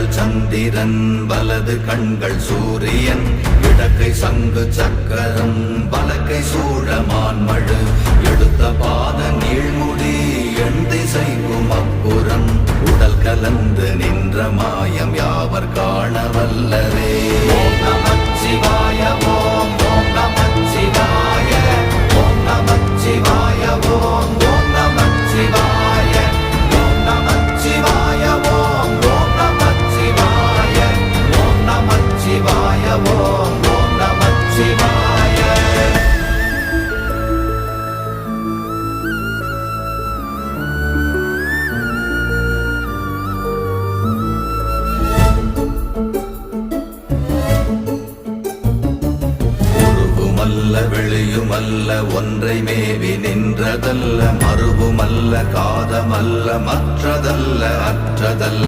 இடங்கள் சந்திரன் வலது கண்கள் சூரியன் இடக்கை சங்கு சக்கரம் வலக்கை சூழமான்மழு எடுத்த பாத நீழ்முடி எண் திசைக்கும் அப்புறம் உடல் கலந்து நின்ற மாயம் யாவர் காண வல்லரே. ஓம் நமச்சிவாய ஓம் ஓம் நமச்சிவாய ஓம் நமச்சிவாய ஓம் ஓம் நமச்சிவாய ஓம் நமச்சிவாய ஓம் ஓம் நமச்சிவாய ஓம் நமச்சிவாய ஓம் ஓம் நமச்சிவாய. வெளியுமல்ல ஒன்றை மேவி நின்றதல்ல மறுவுமல்ல காதமல்ல மற்றதல்ல அற்றதல்ல